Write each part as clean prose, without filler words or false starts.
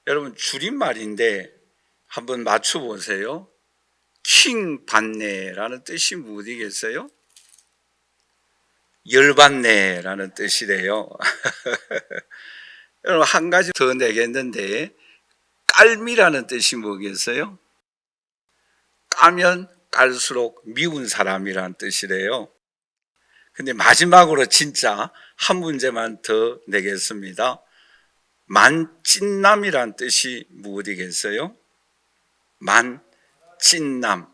여러분 줄임말인데 한번 맞춰보세요. 킹받네라는 뜻이 무엇이겠어요? 열받네라는 뜻이래요. 여러분 한 가지 더 내겠는데 깔미라는 뜻이 뭐겠어요? 까면 깔수록 미운 사람이라는 뜻이래요. 근데 마지막으로 진짜 한 문제만 더 내겠습니다. 만찢남이란 뜻이 무엇이겠어요? 만찢남,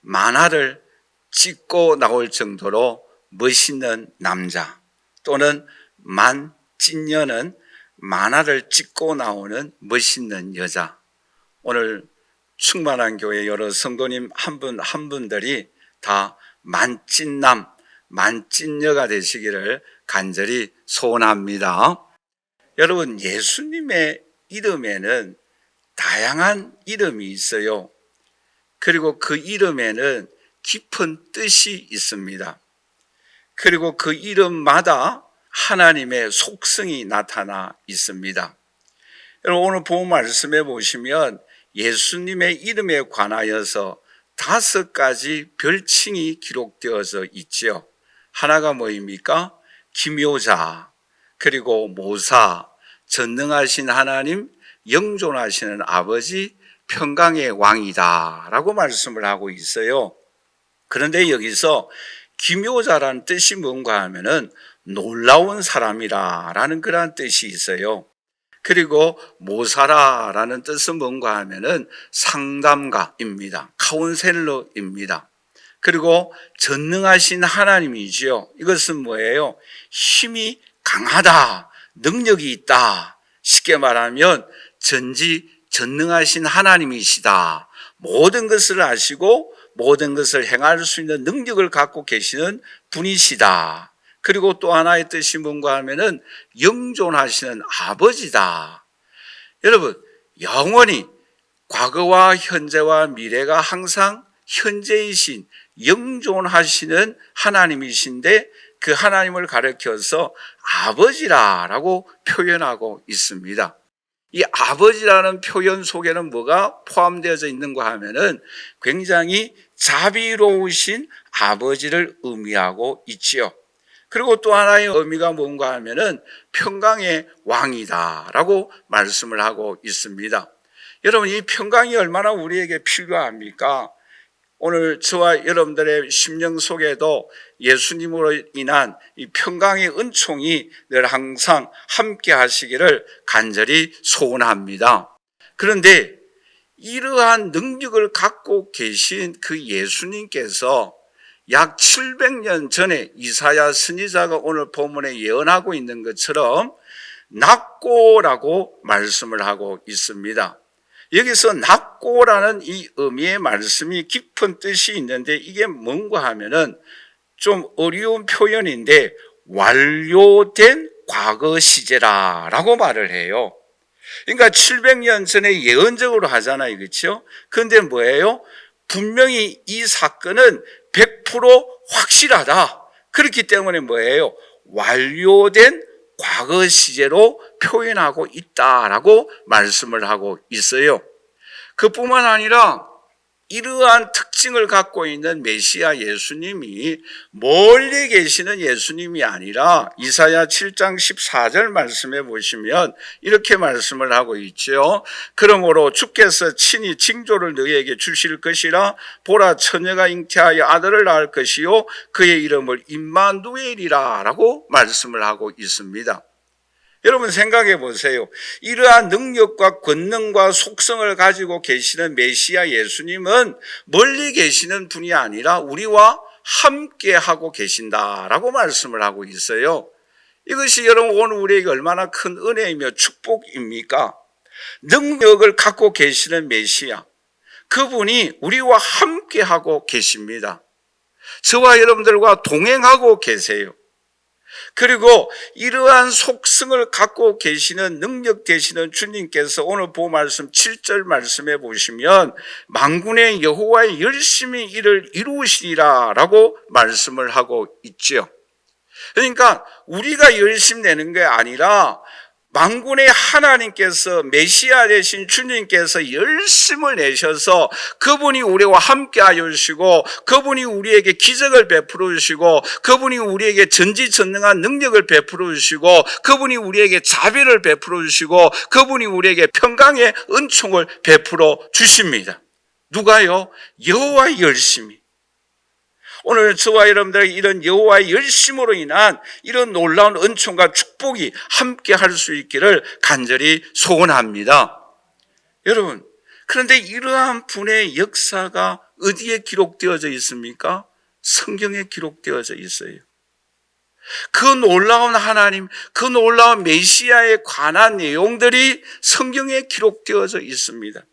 만화를 찍고 나올 정도로 멋있는 남자, 또는 만찢녀는 만화를 찍고 나오는 멋있는 여자. 오늘 충만한 교회 여러 성도님 한 분 한 분들이 다 만찢남, 만찢녀가 되시기를 간절히 소원합니다. 여러분, 예수님의 이름에는 다양한 이름이 있어요. 그리고 그 이름에는 깊은 뜻이 있습니다. 그리고 그 이름마다 하나님의 속성이 나타나 있습니다. 여러분, 오늘 본 말씀에 보시면 예수님의 이름에 관하여서 5가지 별칭이 기록되어져 있죠. 하나가 뭐입니까? 기묘자, 그리고 모사, 전능하신 하나님, 영존하시는 아버지, 평강의 왕이다 라고 말씀을 하고 있어요. 그런데 여기서 기묘자라는 뜻이 뭔가 하면은 놀라운 사람이라는 그런 뜻이 있어요. 그리고 모사라라는 뜻은 뭔가 하면은 상담가입니다. 카운셀러입니다. 그리고 전능하신 하나님이지요. 이것은 뭐예요? 힘이 강하다, 능력이 있다. 쉽게 말하면 전지전능하신 하나님이시다. 모든 것을 아시고 모든 것을 행할 수 있는 능력을 갖고 계시는 분이시다. 그리고 또 하나의 뜻이 뭔가 하면은 영존하시는 아버지다. 여러분, 영원히 과거와 현재와 미래가 항상 현재이신 영존하시는 하나님이신데 그 하나님을 가리켜서 아버지라고 표현하고 있습니다. 이 아버지라는 표현 속에는 뭐가 포함되어져 있는가 하면은 굉장히 자비로우신 아버지를 의미하고 있지요. 그리고 또 하나의 의미가 뭔가 하면은 평강의 왕이다라고 말씀을 하고 있습니다. 여러분, 이 평강이 얼마나 우리에게 필요합니까? 오늘 저와 여러분들의 심령 속에도 예수님으로 인한 이 평강의 은총이 늘 항상 함께 하시기를 간절히 소원합니다. 그런데 이러한 능력을 갖고 계신 그 예수님께서 약 700년 전에 이사야 선지자가 오늘 본문에 예언하고 있는 것처럼 낫고라고 말씀을 하고 있습니다. 여기서 낫고라는 이 의미의 말씀이 깊은 뜻이 있는데 이게 뭔가 하면은 좀 어려운 표현인데 완료된 과거 시제라고 말을 해요. 그러니까 700년 전에 예언적으로 하잖아요. 그렇죠? 그런데 뭐예요? 분명히 이 사건은 100% 확실하다. 그렇기 때문에 뭐예요? 완료된 과거 시제로 표현하고 있다라고 말씀을 하고 있어요. 그뿐만 아니라 이러한 특징을 갖고 있는 메시아 예수님이 멀리 계시는 예수님이 아니라 이사야 7장 14절 말씀에 보시면 이렇게 말씀을 하고 있죠. 그러므로 주께서 친히 징조를 너희에게 주실 것이라. 보라, 처녀가 잉태하여 아들을 낳을 것이요 그의 이름을 임마누엘이라 라고 말씀을 하고 있습니다. 여러분 생각해 보세요. 이러한 능력과 권능과 속성을 가지고 계시는 메시아 예수님은 멀리 계시는 분이 아니라 우리와 함께 하고 계신다라고 말씀을 하고 있어요. 이것이 여러분 오늘 우리에게 얼마나 큰 은혜이며 축복입니까? 능력을 갖고 계시는 메시아, 그분이 우리와 함께 하고 계십니다. 저와 여러분들과 동행하고 계세요. 그리고 이러한 속성을 갖고 계시는 능력 되시는 주님께서 오늘 본 말씀 7절 말씀에 보시면 만군의 여호와의 열심히 이를 이루시리라 라고 말씀을 하고 있죠. 그러니까 우리가 열심히 내는 게 아니라 만군의 하나님께서 메시아 되신 주님께서 열심을 내셔서 그분이 우리와 함께 하여 주시고 그분이 우리에게 기적을 베풀어 주시고 그분이 우리에게 전지전능한 능력을 베풀어 주시고 그분이 우리에게 자비를 베풀어 주시고 그분이 우리에게 평강의 은총을 베풀어 주십니다. 누가요? 여호와의 열심이. 오늘 저와 여러분들에게 이런 여호와의 열심으로 인한 이런 놀라운 은총과 축복이 함께 할 수 있기를 간절히 소원합니다. 여러분, 그런데 이러한 분의 역사가 어디에 기록되어져 있습니까? 성경에 기록되어져 있어요. 그 놀라운 하나님, 그 놀라운 메시아에 관한 내용들이 성경에 기록되어져 있습니다.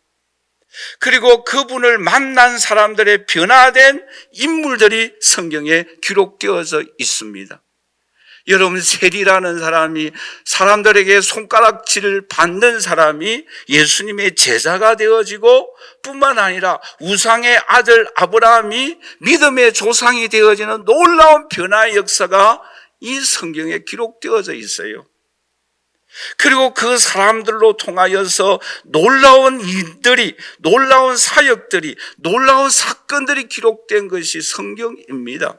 그리고 그분을 만난 사람들의 변화된 인물들이 성경에 기록되어져 있습니다. 여러분, 셀이라는 사람이 사람들에게 손가락질을 받는 사람이 예수님의 제자가 되어지고 뿐만 아니라 우상의 아들 아브라함이 믿음의 조상이 되어지는 놀라운 변화의 역사가 이 성경에 기록되어져 있어요. 그리고 그 사람들로 통하여서 놀라운 일들이, 놀라운 사역들이, 놀라운 사건들이 기록된 것이 성경입니다.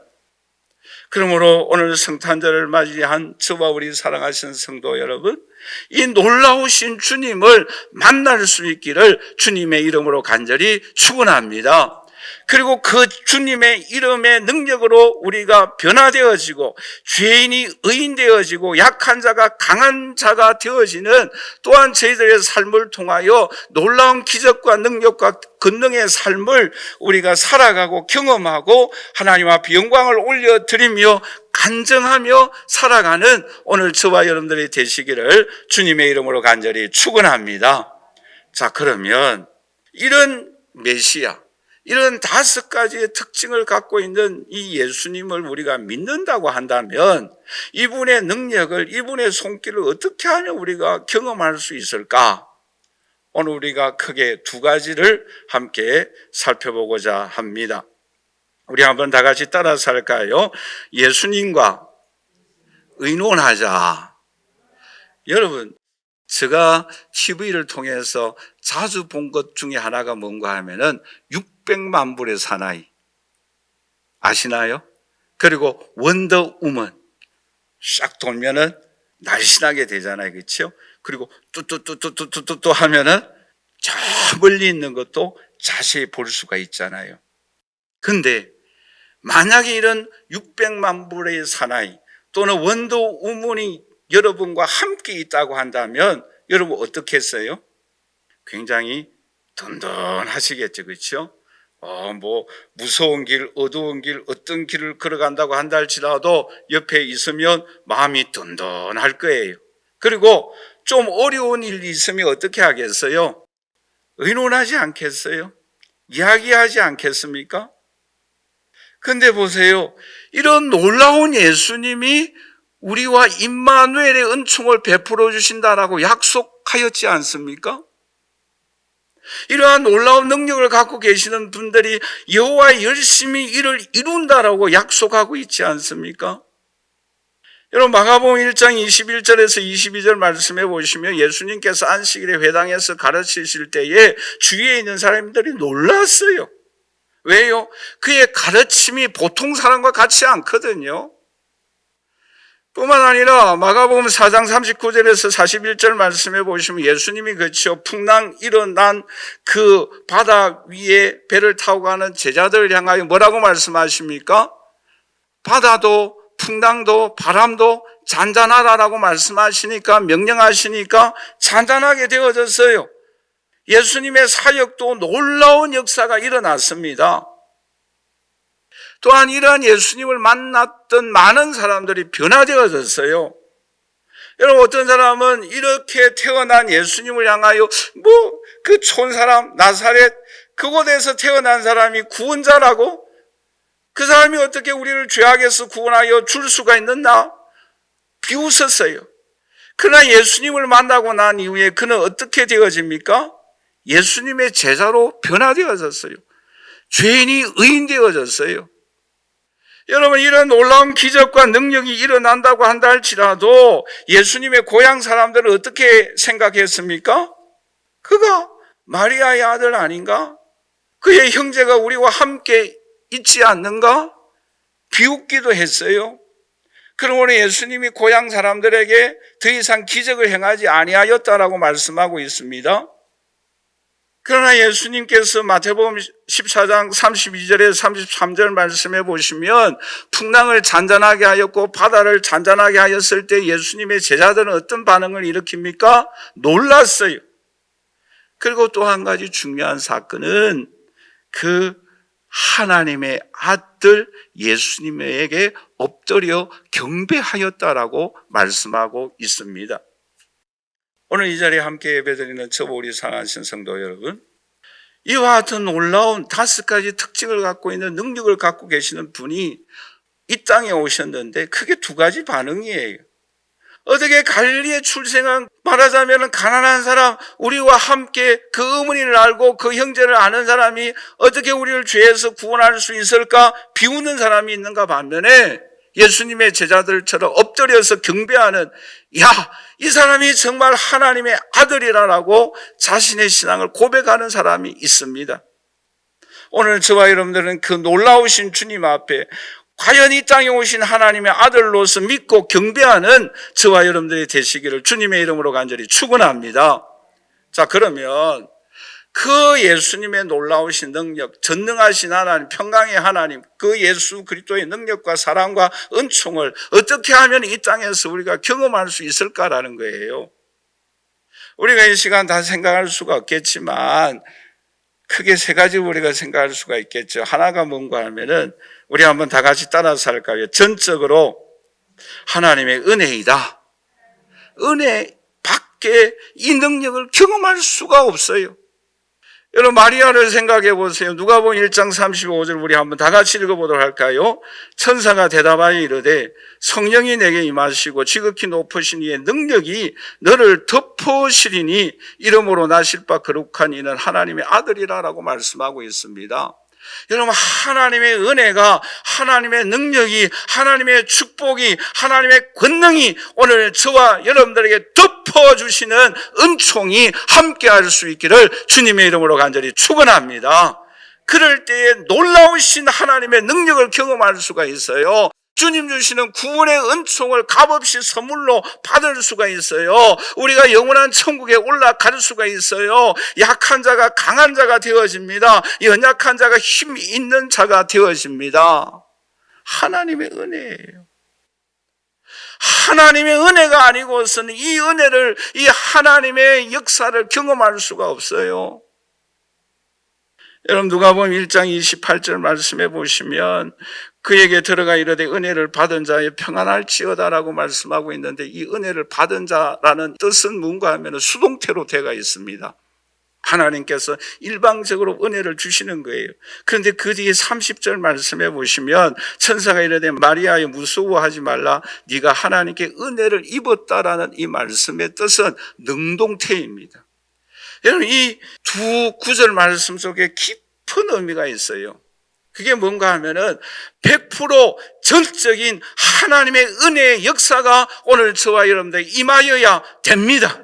그러므로 오늘 성탄절을 맞이한 저와 우리 사랑하시는 성도 여러분, 이 놀라우신 주님을 만날 수 있기를 주님의 이름으로 간절히 축원합니다. 그리고 그 주님의 이름의 능력으로 우리가 변화되어지고 죄인이 의인되어지고 약한 자가 강한 자가 되어지는 또한 저희들의 삶을 통하여 놀라운 기적과 능력과 권능의 삶을 우리가 살아가고 경험하고 하나님 앞에 영광을 올려드리며 간증하며 살아가는 오늘 저와 여러분들이 되시기를 주님의 이름으로 간절히 축원합니다. 자, 그러면 이런 메시아, 이런 5가지의 특징을 갖고 있는 이 예수님을 우리가 믿는다고 한다면 이분의 능력을, 이분의 손길을 어떻게 하면 우리가 경험할 수 있을까? 오늘 우리가 크게 2가지를 함께 살펴보고자 합니다. 우리 한번 다 같이 따라서 할까요? 예수님과 의논하자. 여러분, 제가 TV를 통해서 자주 본 것 중에 하나가 뭔가 하면은 600만 불의 사나이 아시나요? 그리고 원더우먼 싹 돌면은 날씬하게 되잖아요, 그렇죠? 그리고 뚜뚜뚜뚜뚜뚜뚜 하면은 저 멀리 있는 것도 자세히 볼 수가 있잖아요. 근데 만약에 이런 600만 불의 사나이 또는 원더우먼이 여러분과 함께 있다고 한다면 여러분 어떻게 했어요? 굉장히 든든하시겠죠, 그렇죠? 무서운 길, 어두운 길, 어떤 길을 걸어간다고 한다 할지라도 옆에 있으면 마음이 든든할 거예요. 그리고 좀 어려운 일이 있으면 어떻게 하겠어요? 의논하지 않겠어요? 이야기하지 않겠습니까? 근데 보세요. 이런 놀라운 예수님이 우리와 임마누엘의 은총을 베풀어 주신다라고 약속하였지 않습니까? 이러한 놀라운 능력을 갖고 계시는 분들이 여호와의 열심히 이를 이룬다라고 약속하고 있지 않습니까? 여러분, 마가복음 1장 21절에서 22절 말씀해 보시면 예수님께서 안식일에 회당에서 가르치실 때에 주위에 있는 사람들이 놀랐어요. 왜요? 그의 가르침이 보통 사람과 같지 않거든요. 뿐만 아니라 마가복음 4장 39절에서 41절 말씀해 보시면 예수님이 그렇죠. 풍랑 일어난 그 바다 위에 배를 타고 가는 제자들을 향하여 뭐라고 말씀하십니까? 바다도 풍랑도 바람도 잔잔하다라고 말씀하시니까, 명령하시니까 잔잔하게 되어졌어요. 예수님의 사역도 놀라운 역사가 일어났습니다. 또한 이러한 예수님을 만났던 많은 사람들이 변화되어졌어요. 여러분, 어떤 사람은 이렇게 태어난 예수님을 향하여 그 촌사람 나사렛 그곳에서 태어난 사람이 구원자라고? 그 사람이 어떻게 우리를 죄악에서 구원하여 줄 수가 있느냐? 비웃었어요. 그러나 예수님을 만나고 난 이후에 그는 어떻게 되어집니까? 예수님의 제자로 변화되어졌어요. 죄인이 의인 되어졌어요. 여러분, 이런 놀라운 기적과 능력이 일어난다고 한다 할지라도 예수님의 고향 사람들은 어떻게 생각했습니까? 그가 마리아의 아들 아닌가? 그의 형제가 우리와 함께 있지 않는가? 비웃기도 했어요. 그러므로 예수님이 고향 사람들에게 더 이상 기적을 행하지 아니하였다라고 말씀하고 있습니다. 그러나 예수님께서 마태복음 14장 32절에 33절 말씀해 보시면 풍랑을 잔잔하게 하였고 바다를 잔잔하게 하였을 때 예수님의 제자들은 어떤 반응을 일으킵니까? 놀랐어요. 그리고 또 한 가지 중요한 사건은 그 하나님의 아들 예수님에게 엎드려 경배하였다라고 말씀하고 있습니다. 오늘 이 자리에 함께 예배드리는 저 우리 사랑하신 성도 여러분, 이와 같은 놀라운 5가지 특징을 갖고 있는 능력을 갖고 계시는 분이 이 땅에 오셨는데 크게 2가지 반응이에요. 어떻게 갈릴리에 출생한, 말하자면 가난한 사람, 우리와 함께 그 어머니를 알고 그 형제를 아는 사람이 어떻게 우리를 죄에서 구원할 수 있을까 비웃는 사람이 있는가 반면에 예수님의 제자들처럼 엎드려서 경배하는, 야, 이 사람이 정말 하나님의 아들이라고 자신의 신앙을 고백하는 사람이 있습니다. 오늘 저와 여러분들은 그 놀라우신 주님 앞에 과연 이 땅에 오신 하나님의 아들로서 믿고 경배하는 저와 여러분들이 되시기를 주님의 이름으로 간절히 축원합니다. 자, 그러면 그 예수님의 놀라우신 능력, 전능하신 하나님, 평강의 하나님, 그 예수 그리스도의 능력과 사랑과 은총을 어떻게 하면 이 땅에서 우리가 경험할 수 있을까라는 거예요. 우리가 이 시간 다 생각할 수가 없겠지만 크게 3가지 우리가 생각할 수가 있겠죠. 하나가 뭔가 하면은 우리 한번 다 같이 따라서 할까요? 전적으로 하나님의 은혜이다. 은혜 밖에 이 능력을 경험할 수가 없어요. 여러분, 마리아를 생각해 보세요. 누가복음 1장 35절 우리 한번 다 같이 읽어보도록 할까요? 천사가 대답하여 이르되 성령이 내게 임하시고 지극히 높으신 이의 능력이 너를 덮으시리니 이름으로 나실 바 거룩한 이는 하나님의 아들이라라고 말씀하고 있습니다. 여러분, 하나님의 은혜가, 하나님의 능력이, 하나님의 축복이, 하나님의 권능이 오늘 저와 여러분들에게 덮어주시는 은총이 함께할 수 있기를 주님의 이름으로 간절히 축원합니다. 그럴 때에 놀라우신 하나님의 능력을 경험할 수가 있어요. 주님 주시는 구원의 은총을 값없이 선물로 받을 수가 있어요. 우리가 영원한 천국에 올라갈 수가 있어요. 약한 자가 강한 자가 되어집니다. 연약한 자가 힘 있는 자가 되어집니다. 하나님의 은혜예요. 하나님의 은혜가 아니고서는 이 은혜를, 이 하나님의 역사를 경험할 수가 없어요. 여러분, 누가복음 1장 28절 말씀해 보시면 그에게 들어가 이르되 은혜를 받은 자의 평안할지어다라고 말씀하고 있는데, 이 은혜를 받은 자라는 뜻은 뭔가 하면 수동태로 되어 있습니다. 하나님께서 일방적으로 은혜를 주시는 거예요. 그런데 그 뒤에 30절 말씀해 보시면 천사가 이르되 마리아여 무서워하지 말라, 네가 하나님께 은혜를 입었다라는 이 말씀의 뜻은 능동태입니다. 여러분, 이 2구절 말씀 속에 깊은 의미가 있어요. 그게 뭔가 하면은 100% 전적인 하나님의 은혜의 역사가 오늘 저와 여러분들 임하여야 됩니다.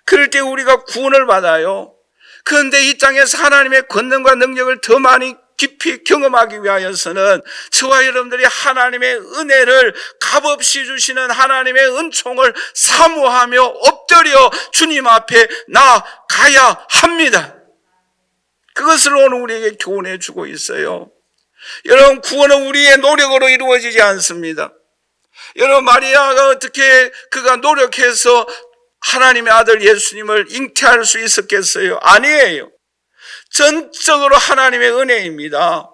그럴 때 우리가 구원을 받아요. 그런데 이 땅에서 하나님의 권능과 능력을 더 많이 깊이 경험하기 위하여서는 저와 여러분들이 하나님의 은혜를 값없이 주시는 하나님의 은총을 사모하며 엎드려 주님 앞에 나가야 합니다. 그것을 오늘 우리에게 교훈해 주고 있어요. 여러분, 구원은 우리의 노력으로 이루어지지 않습니다. 여러분, 마리아가 어떻게 그가 노력해서 하나님의 아들 예수님을 잉태할 수 있었겠어요? 아니에요. 전적으로 하나님의 은혜입니다.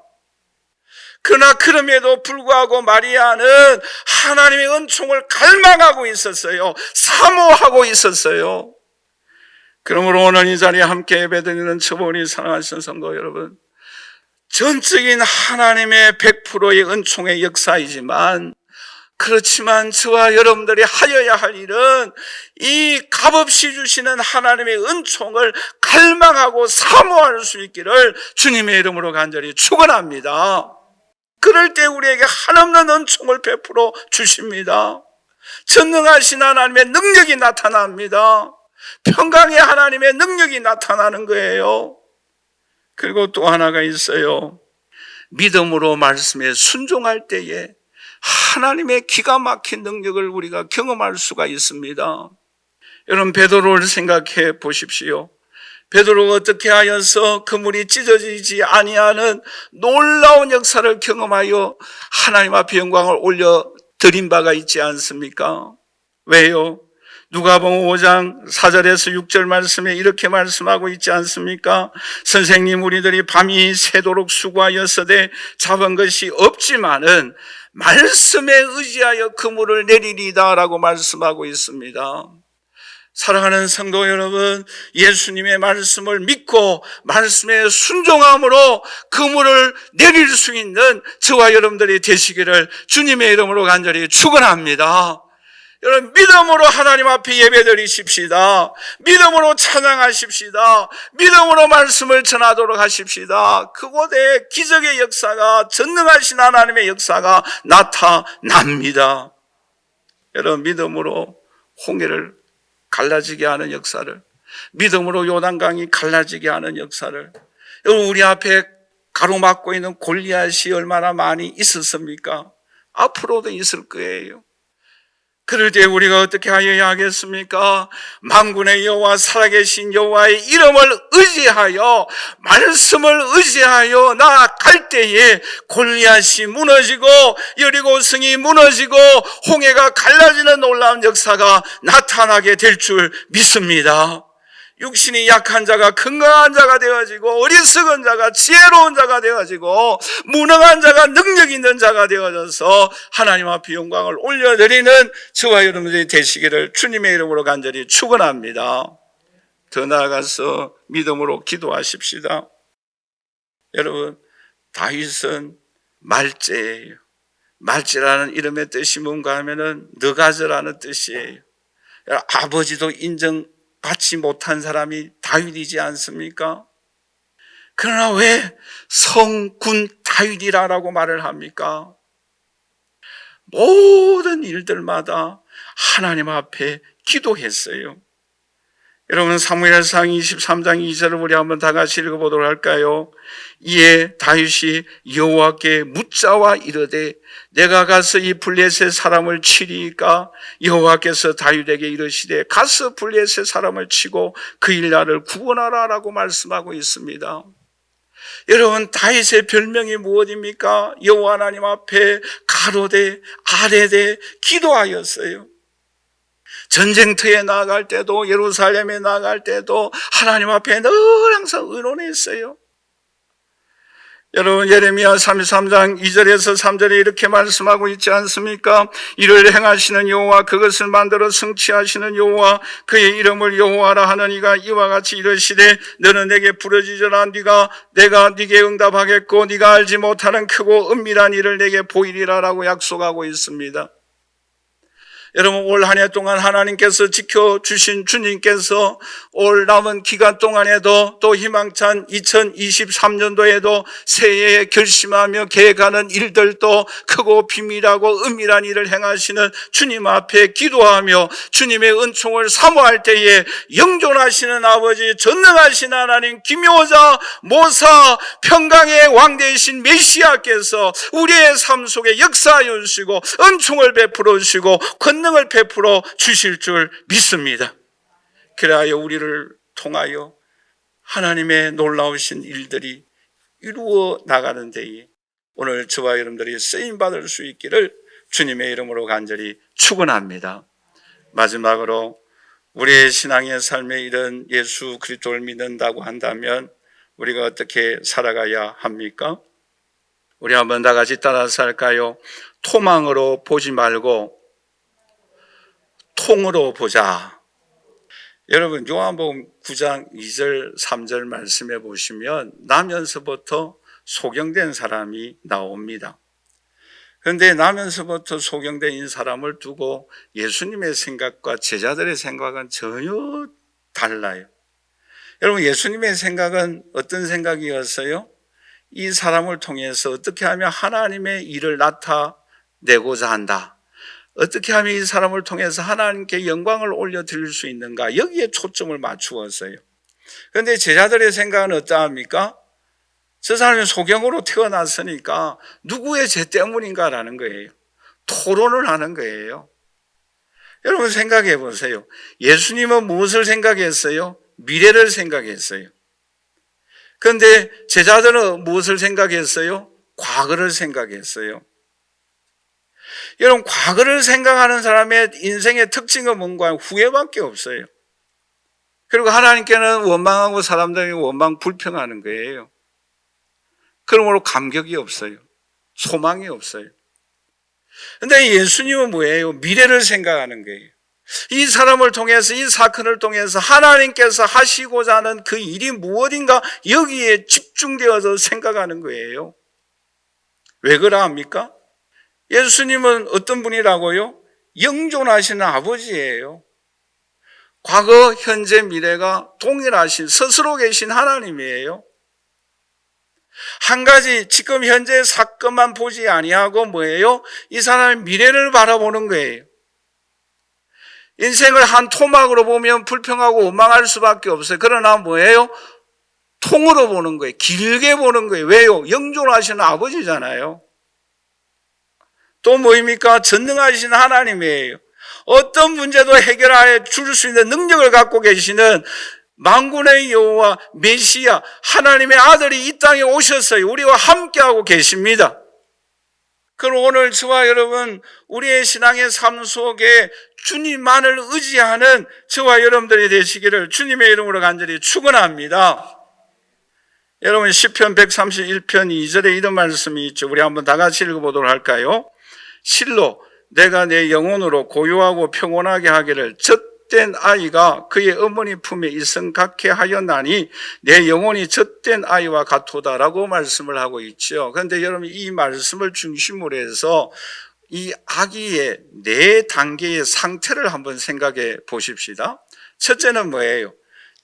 그러나 그럼에도 불구하고 마리아는 하나님의 은총을 갈망하고 있었어요. 사모하고 있었어요. 그러므로 오늘 이 자리에 함께 예배드리는 저분이 사랑하시는 성도 여러분, 전적인 하나님의 100%의 은총의 역사이지만, 그렇지만 저와 여러분들이 하여야 할 일은 이 값없이 주시는 하나님의 은총을 갈망하고 사모할 수 있기를 주님의 이름으로 간절히 축원합니다. 그럴 때 우리에게 한없는 은총을 베풀어 주십니다. 전능하신 하나님의 능력이 나타납니다. 평강의 하나님의 능력이 나타나는 거예요. 그리고 또 하나가 있어요. 믿음으로 말씀에 순종할 때에 하나님의 기가 막힌 능력을 우리가 경험할 수가 있습니다. 여러분, 베드로를 생각해 보십시오. 베드로가 어떻게 하여서 그물이 찢어지지 아니하는 놀라운 역사를 경험하여 하나님 앞에 영광을 올려드린 바가 있지 않습니까? 왜요? 누가복음 5장 4절에서 6절 말씀에 이렇게 말씀하고 있지 않습니까? 선생님, 우리들이 밤이 새도록 수고하였으되 잡은 것이 없지만은 말씀에 의지하여 그물을 내리리다 라고 말씀하고 있습니다. 사랑하는 성도 여러분, 예수님의 말씀을 믿고 말씀에 순종함으로 그물을 내릴 수 있는 저와 여러분들이 되시기를 주님의 이름으로 간절히 축원합니다. 여러분, 믿음으로 하나님 앞에 예배드리십시다. 믿음으로 찬양하십시다. 믿음으로 말씀을 전하도록 하십시다. 그곳에 기적의 역사가, 전능하신 하나님의 역사가 나타납니다. 여러분, 믿음으로 홍해를 갈라지게 하는 역사를, 믿음으로 요단강이 갈라지게 하는 역사를, 여러분, 우리 앞에 가로막고 있는 골리앗이 얼마나 많이 있었습니까? 앞으로도 있을 거예요. 그럴 때 우리가 어떻게 하여야 하겠습니까? 만군의 여호와, 살아계신 여호와의 이름을 의지하여, 말씀을 의지하여 나아갈 때에 골리앗이 무너지고 여리고성이 무너지고 홍해가 갈라지는 놀라운 역사가 나타나게 될 줄 믿습니다. 육신이 약한 자가 건강한 자가 되어지고, 어리석은 자가 지혜로운 자가 되어지고, 무능한 자가 능력 있는 자가 되어져서 하나님 앞에 영광을 올려드리는 저와 여러분들이 되시기를 주님의 이름으로 간절히 축원합니다. 더 나아가서 믿음으로 기도하십시다. 여러분, 다윗은 말제예요. 말제라는 이름의 뜻이 뭔가 하면은 너가저라는 뜻이에요. 아버지도 인정받지 못한 사람이 다윗이지 않습니까? 그러나 왜 성군 다윗이라고 말을 합니까? 모든 일들마다 하나님 앞에 기도했어요. 여러분, 사무엘상 23장 2절을 우리 한번 다 같이 읽어보도록 할까요? 이에 다윗이 여호와께 묻자와 이르되 내가 가서 이 블레셋 사람을 치리이까? 여호와께서 다윗에게 이르시되 가서 블레셋 사람을 치고 그 일 나를 구원하라 라고 말씀하고 있습니다. 여러분, 다윗의 별명이 무엇입니까? 여호와 하나님 앞에 가로되 아뢰되 기도하였어요. 전쟁터에 나아갈 때도, 예루살렘에 나아갈 때도 하나님 앞에 늘 항상 의논했어요. 여러분, 예레미야 33장 2절에서 3절에 이렇게 말씀하고 있지 않습니까? 이를 행하시는 여호와, 그것을 만들어 성취하시는 여호와, 그의 이름을 여호와라 하느니가 이와 같이 이르시되 너는 내게 부르짖으라. 내가 네게 응답하겠고 네가 알지 못하는 크고 은밀한 일을 내게 보이리라 라고 약속하고 있습니다. 여러분, 올 한 해 동안 하나님께서 지켜주신 주님께서 올 남은 기간 동안에도 또 희망찬 2023년도에도 새해에 결심하며 계획하는 일들도 크고 비밀하고 은밀한 일을 행하시는 주님 앞에 기도하며 주님의 은총을 사모할 때에 영존하시는 아버지, 전능하신 하나님, 기묘자, 모사, 평강의 왕 되신 메시아께서 우리의 삶 속에 역사하여 주시고 은총을 베풀어 주시고 권능을 베풀어 주실 줄 믿습니다. 그래야 우리를 통하여 하나님의 놀라우신 일들이 이루어 나가는 데에 오늘 저와 여러분들이 쓰임받을 수 있기를 주님의 이름으로 간절히 축원합니다. 마지막으로 우리의 신앙의 삶에 이런 예수 그리스도를 믿는다고 한다면 우리가 어떻게 살아가야 합니까? 우리 한번 다 같이 따라서 할까요? 토망으로 보지 말고 통으로 보자. 여러분, 요한복음 9장 2절 3절 말씀해 보시면 나면서부터 소경된 사람이 나옵니다. 그런데 나면서부터 소경된 사람을 두고 예수님의 생각과 제자들의 생각은 전혀 달라요. 여러분, 예수님의 생각은 어떤 생각이었어요? 이 사람을 통해서 어떻게 하면 하나님의 일을 나타내고자 한다. 어떻게 하면 이 사람을 통해서 하나님께 영광을 올려드릴 수 있는가? 여기에 초점을 맞추었어요. 그런데 제자들의 생각은 어떠합니까? 저 사람이 소경으로 태어났으니까 누구의 죄 때문인가라는 거예요. 토론을 하는 거예요. 여러분 생각해 보세요. 예수님은 무엇을 생각했어요? 미래를 생각했어요. 그런데 제자들은 무엇을 생각했어요? 과거를 생각했어요. 여러분 과거를 생각하는 사람의 인생의 특징은 뭔가 후회밖에 없어요. 그리고 하나님께는 원망하고 사람들이 원망 불평하는 거예요. 그러므로 감격이 없어요. 소망이 없어요. 그런데 예수님은 뭐예요? 미래를 생각하는 거예요. 이 사람을 통해서, 이 사건을 통해서 하나님께서 하시고자 하는 그 일이 무엇인가 여기에 집중되어서 생각하는 거예요. 왜 그러합니까? 예수님은 어떤 분이라고요? 영존하시는 아버지예요. 과거, 현재, 미래가 동일하신 스스로 계신 하나님이에요. 한 가지 지금 현재 사건만 보지 아니하고 뭐예요? 이 사람의 미래를 바라보는 거예요. 인생을 한 토막으로 보면 불평하고 원망할 수밖에 없어요. 그러나 뭐예요? 통으로 보는 거예요. 길게 보는 거예요. 왜요? 영존하시는 아버지잖아요. 또 뭐입니까? 전능하신 하나님이에요. 어떤 문제도 해결해 줄 수 있는 능력을 갖고 계시는 만군의 여호와 메시아 하나님의 아들이 이 땅에 오셨어요. 우리와 함께하고 계십니다. 그럼 오늘 저와 여러분 우리의 신앙의 삶 속에 주님만을 의지하는 저와 여러분들이 되시기를 주님의 이름으로 간절히 축원합니다. 여러분 시편 131편 2절에 이런 말씀이 있죠. 우리 한번 다 같이 읽어보도록 할까요? 실로 내가 내 영혼으로 고요하고 평온하게 하기를 젖된 아이가 그의 어머니 품에 이성갖게 하였나니 내 영혼이 젖된 아이와 같도다라고 말씀을 하고 있죠. 그런데 여러분 이 말씀을 중심으로 해서 이 아기의 네 단계의 상태를 한번 생각해 보십시다. 첫째는 뭐예요?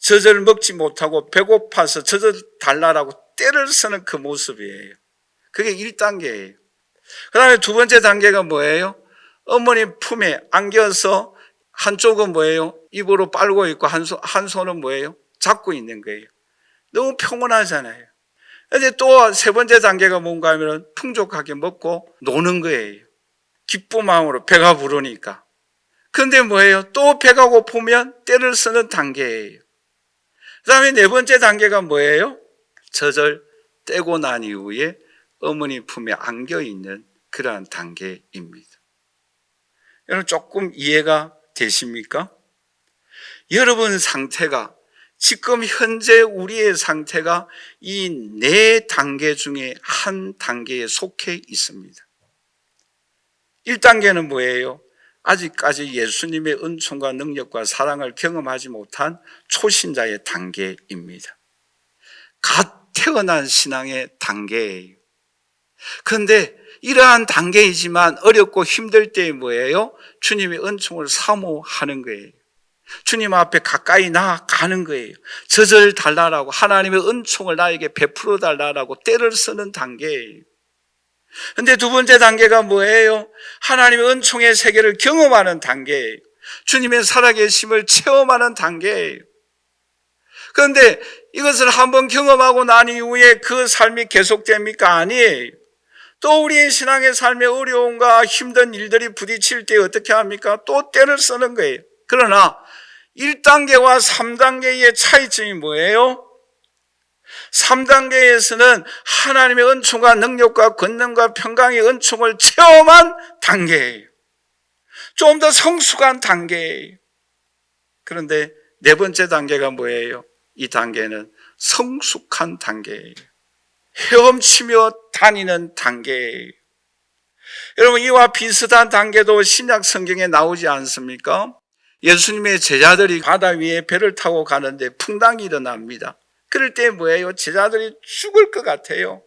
젖을 먹지 못하고 배고파서 젖을 달라라고 떼를 쓰는 그 모습이에요. 그게 1단계예요. 그 다음에 두 번째 단계가 뭐예요? 어머니 품에 안겨서 한쪽은 뭐예요? 입으로 빨고 있고 한 손은 뭐예요? 잡고 있는 거예요. 너무 평온하잖아요. 근데 또 세 번째 단계가 뭔가 하면 풍족하게 먹고 노는 거예요. 기쁜 마음으로 배가 부르니까. 그런데 뭐예요? 또 배가 고프면 떼를 쓰는 단계예요. 그 다음에 네 번째 단계가 뭐예요? 젖을 떼고 난 이후에 어머니 품에 안겨 있는 그러한 단계입니다. 여러분 조금 이해가 되십니까? 여러분 상태가 지금 현재 우리의 상태가 이 네 단계 중에 한 단계에 속해 있습니다. 1단계는 뭐예요? 아직까지 예수님의 은총과 능력과 사랑을 경험하지 못한 초신자의 단계입니다. 갓 태어난 신앙의 단계예요. 그런데 이러한 단계이지만 어렵고 힘들 때에 뭐예요? 주님의 은총을 사모하는 거예요. 주님 앞에 가까이 나아가는 거예요. 젖을 달라라고 하나님의 은총을 나에게 베풀어 달라라고 떼를 쓰는 단계예요. 그런데 두 번째 단계가 뭐예요? 하나님의 은총의 세계를 경험하는 단계예요. 주님의 살아계심을 체험하는 단계예요. 그런데 이것을 한번 경험하고 난 이후에 그 삶이 계속됩니까? 아니에요. 또 우리의 신앙의 삶의 어려움과 힘든 일들이 부딪힐 때 어떻게 합니까? 또 때를 쓰는 거예요. 그러나 1단계와 3단계의 차이점이 뭐예요? 3단계에서는 하나님의 은총과 능력과 권능과 평강의 은총을 체험한 단계예요. 좀 더 성숙한 단계예요. 그런데 네 번째 단계가 뭐예요? 이 단계는 성숙한 단계예요. 헤엄치며 다니는 단계예요. 여러분 이와 비슷한 단계도 신약 성경에 나오지 않습니까? 예수님의 제자들이 바다 위에 배를 타고 가는데 풍랑이 일어납니다. 그럴 때 뭐예요? 제자들이 죽을 것 같아요.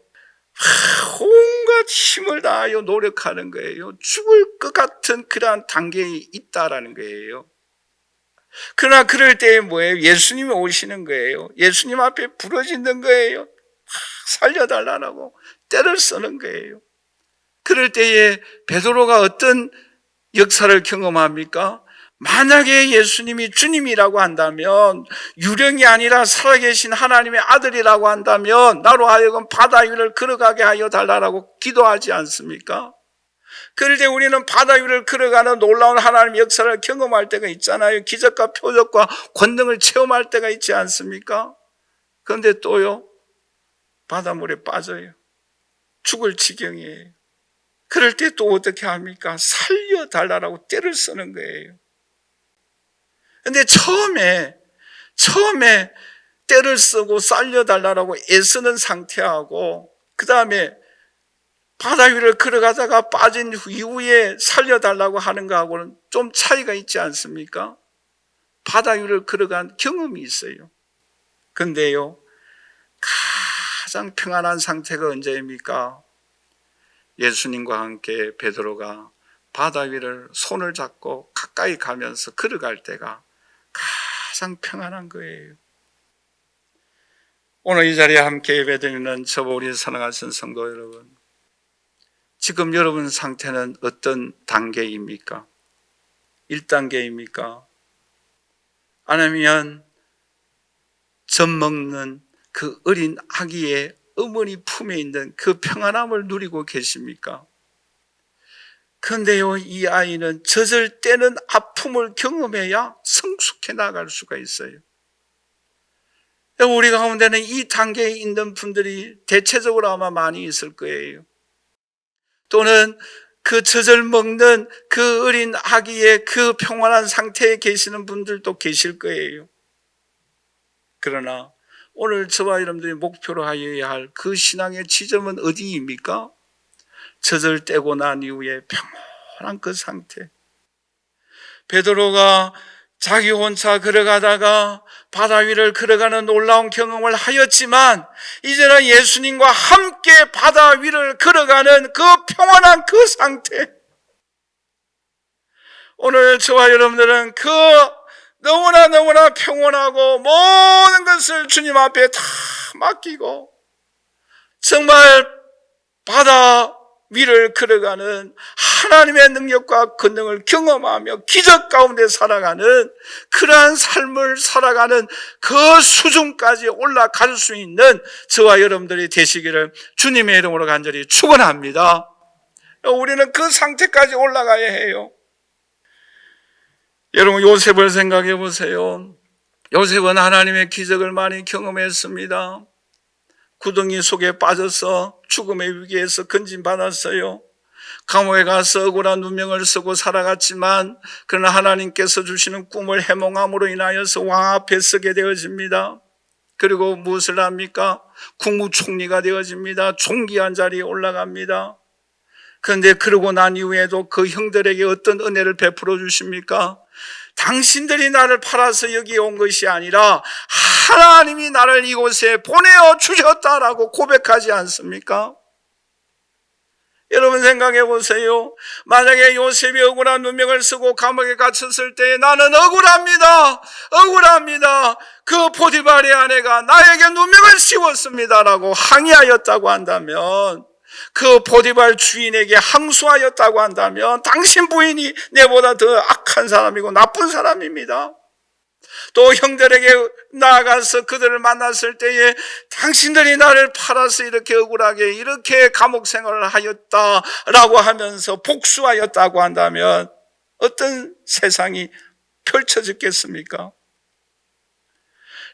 온갖 힘을 다하여 노력하는 거예요. 죽을 것 같은 그러한 단계에 있다라는 거예요. 그러나 그럴 때에 뭐예요? 예수님이 오시는 거예요. 예수님 앞에 부러지는 거예요. 살려달라고 떼를 쓰는 거예요. 그럴 때에 베드로가 어떤 역사를 경험합니까? 만약에 예수님이 주님이라고 한다면, 유령이 아니라 살아계신 하나님의 아들이라고 한다면 나로 하여금 바다 위를 걸어가게 하여 달라고 기도하지 않습니까? 그럴 때 우리는 바다 위를 걸어가는 놀라운 하나님의 역사를 경험할 때가 있잖아요. 기적과 표적과 권능을 체험할 때가 있지 않습니까? 그런데 또요, 바닷물에 빠져요. 죽을 지경이에요. 그럴 때 또 어떻게 합니까? 살려달라고 떼를 쓰는 거예요. 근데 처음에 떼를 쓰고 살려달라고 애쓰는 상태하고, 그 다음에 바다 위를 걸어가다가 빠진 이후에 살려달라고 하는 거하고는 좀 차이가 있지 않습니까? 바다 위를 걸어간 경험이 있어요. 근데요, 가장 평안한 상태가 언제입니까? 예수님과 함께 베드로가 바다 위를 손을 잡고 가까이 가면서 걸어갈 때가 가장 평안한 거예요. 오늘 이 자리에 함께 예배드리는 저와 우리 사랑하신 성도 여러분, 지금 여러분 상태는 어떤 단계입니까? 1단계입니까? 아니면 젖 먹는 그 어린 아기의 어머니 품에 있는 그 평안함을 누리고 계십니까? 그런데요, 이 아이는 젖을 떼는 아픔을 경험해야 성숙해 나갈 수가 있어요. 우리 가운데는 이 단계에 있는 분들이 대체적으로 아마 많이 있을 거예요. 또는 그 젖을 먹는 그 어린 아기의 그 평안한 상태에 계시는 분들도 계실 거예요. 그러나 오늘 저와 여러분들이 목표로 하여야 할 그 신앙의 지점은 어디입니까? 젖을 떼고 난 이후에 평온한 그 상태. 베드로가 자기 혼자 걸어가다가 바다 위를 걸어가는 놀라운 경험을 하였지만, 이제는 예수님과 함께 바다 위를 걸어가는 그 평온한 그 상태. 오늘 저와 여러분들은 그 너무나 평온하고 모든 것을 주님 앞에 다 맡기고 정말 바다 위를 걸어가는 하나님의 능력과 권능을 경험하며 기적 가운데 살아가는 그러한 삶을 살아가는 그 수준까지 올라갈 수 있는 저와 여러분들이 되시기를 주님의 이름으로 간절히 축원합니다. 우리는 그 상태까지 올라가야 해요. 여러분, 요셉을 생각해 보세요. 요셉은 하나님의 기적을 많이 경험했습니다. 구덩이 속에 빠져서 죽음의 위기에서 건진받았어요. 감옥에 가서 억울한 누명을 쓰고 살아갔지만, 그러나 하나님께서 주시는 꿈을 해몽함으로 인하여서 왕 앞에 서게 되어집니다. 그리고 무엇을 합니까? 국무총리가 되어집니다. 존귀한 자리에 올라갑니다. 그런데 그러고 난 이후에도 그 형들에게 어떤 은혜를 베풀어 주십니까? 당신들이 나를 팔아서 여기에 온 것이 아니라 하나님이 나를 이곳에 보내어 주셨다라고 고백하지 않습니까? 여러분 생각해 보세요. 만약에 요셉이 억울한 누명을 쓰고 감옥에 갇혔을 때 나는 억울합니다. 그 보디발의 아내가 나에게 누명을 씌웠습니다라고 항의하였다고 한다면, 그 보디발 주인에게 항소하였다고 한다면, 당신 부인이 내보다 더 악한 사람이고 나쁜 사람입니다. 또 형들에게 나아가서 그들을 만났을 때에 당신들이 나를 팔아서 이렇게 억울하게 이렇게 감옥 생활을 하였다라고 하면서 복수하였다고 한다면 어떤 세상이 펼쳐졌겠습니까?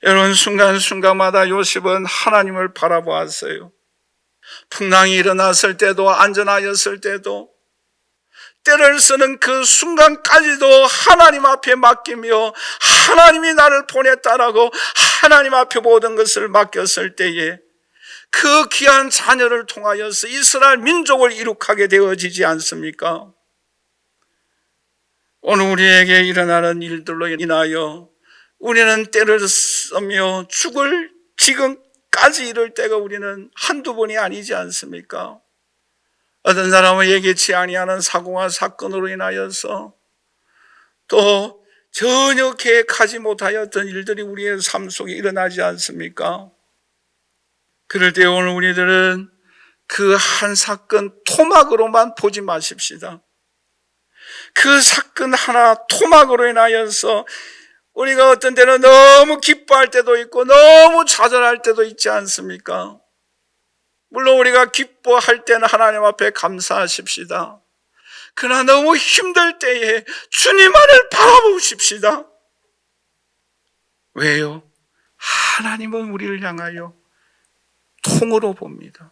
여러분, 순간순간마다 요셉은 하나님을 바라보았어요. 풍랑이 일어났을 때도, 안전하였을 때도, 때를 쓰는 그 순간까지도 하나님 앞에 맡기며 하나님이 나를 보냈다라고 하나님 앞에 모든 것을 맡겼을 때에 그 귀한 자녀를 통하여서 이스라엘 민족을 이룩하게 되어지지 않습니까? 오늘 우리에게 일어나는 일들로 인하여 우리는 때를 쓰며 죽을 지금까지 이럴 때가 우리는 한두 번이 아니지 않습니까? 어떤 사람은 예기치 아니하는 사고와 사건으로 인하여서 또 전혀 계획하지 못하였던 일들이 우리의 삶 속에 일어나지 않습니까? 그럴 때 오늘 우리들은 그 한 사건 토막으로만 보지 마십시다. 그 사건 하나 토막으로 인하여서 우리가 어떤 때는 너무 기뻐할 때도 있고 너무 좌절할 때도 있지 않습니까? 물론 우리가 기뻐할 때는 하나님 앞에 감사하십시다. 그러나 너무 힘들 때에 주님만을 바라보십시다. 왜요? 하나님은 우리를 향하여 통으로 봅니다.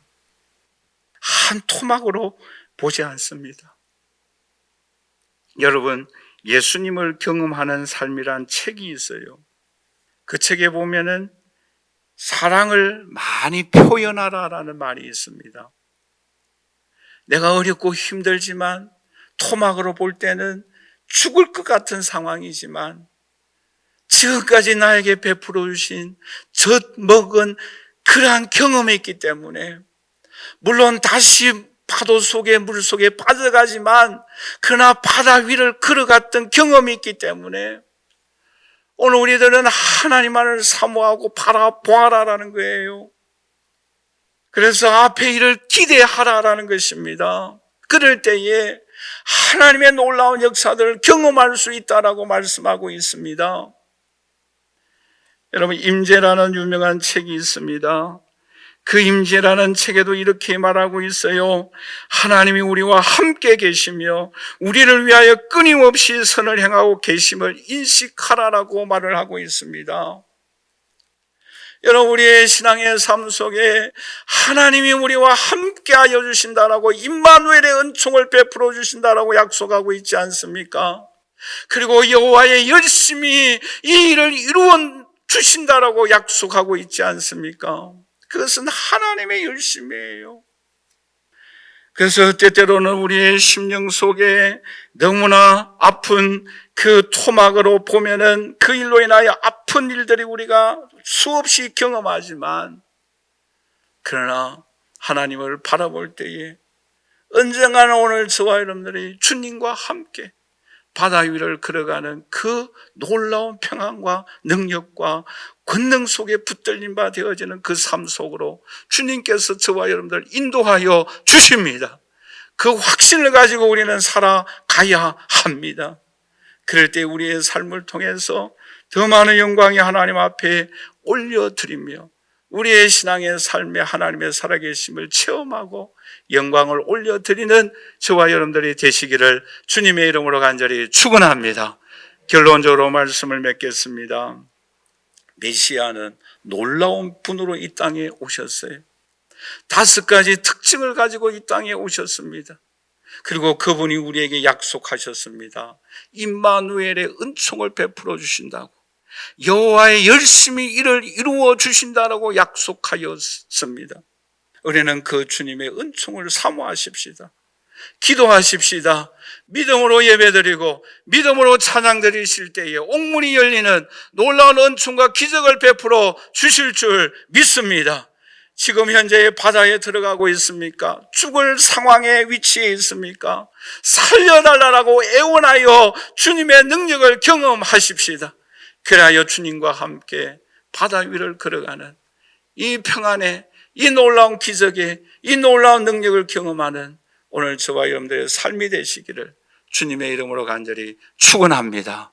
한 토막으로 보지 않습니다. 여러분, 예수님을 경험하는 삶이란 책이 있어요. 그 책에 보면은 사랑을 많이 표현하라라는 말이 있습니다. 내가 어렵고 힘들지만 토막으로 볼 때는 죽을 것 같은 상황이지만 지금까지 나에게 베풀어 주신 젖먹은 그러한 경험이 있기 때문에 물론 다시 파도 속에 물 속에 빠져가지만 그러나 바다 위를 걸어갔던 경험이 있기 때문에 오늘 우리들은 하나님만을 사모하고 바라보아라라는 거예요. 그래서 앞에 일을 기대하라라는 것입니다. 그럴 때에 하나님의 놀라운 역사들을 경험할 수 있다라고 말씀하고 있습니다. 여러분, 임재라는 유명한 책이 있습니다. 그 임재라는 책에도 이렇게 말하고 있어요. 하나님이 우리와 함께 계시며 우리를 위하여 끊임없이 선을 행하고 계심을 인식하라라고 말을 하고 있습니다. 여러분, 우리의 신앙의 삶 속에 하나님이 우리와 함께하여 주신다라고 임마누엘의 은총을 베풀어 주신다라고 약속하고 있지 않습니까? 그리고 여호와의 열심히 이 일을 이루어 주신다라고 약속하고 있지 않습니까? 그것은 하나님의 열심이에요. 그래서 때때로는 우리의 심령 속에 너무나 아픈 그 토막으로 보면은 그 일로 인하여 아픈 일들이 우리가 수없이 경험하지만 그러나 하나님을 바라볼 때에 언젠가는 오늘 저와 여러분들이 주님과 함께 바다 위를 걸어가는 그 놀라운 평안과 능력과 권능 속에 붙들림 바 되어지는 그 삶 속으로 주님께서 저와 여러분들 인도하여 주십니다. 그 확신을 가지고 우리는 살아가야 합니다. 그럴 때 우리의 삶을 통해서 더 많은 영광이 하나님 앞에 올려드리며 우리의 신앙의 삶에 하나님의 살아계심을 체험하고 영광을 올려드리는 저와 여러분들이 되시기를 주님의 이름으로 간절히 축원합니다. 결론적으로 말씀을 맺겠습니다. 메시아는 놀라운 분으로 이 땅에 오셨어요. 5가지 특징을 가지고 이 땅에 오셨습니다. 그리고 그분이 우리에게 약속하셨습니다. 임마누엘의 은총을 베풀어 주신다고, 여호와의 열심히 이를 이루어 주신다라고 약속하였습니다. 우리는 그 주님의 은총을 사모하십시다. 기도하십시다. 믿음으로 예배드리고 믿음으로 찬양드리실 때에 옥문이 열리는 놀라운 은총과 기적을 베풀어 주실 줄 믿습니다. 지금 현재 바다에 들어가고 있습니까? 죽을 상황에 위치해 있습니까? 살려달라고 애원하여 주님의 능력을 경험하십시다. 그래야 주님과 함께 바다 위를 걸어가는 이 평안에, 이 놀라운 기적에, 이 놀라운 능력을 경험하는 오늘 저와 여러분들의 삶이 되시기를 주님의 이름으로 간절히 축원합니다.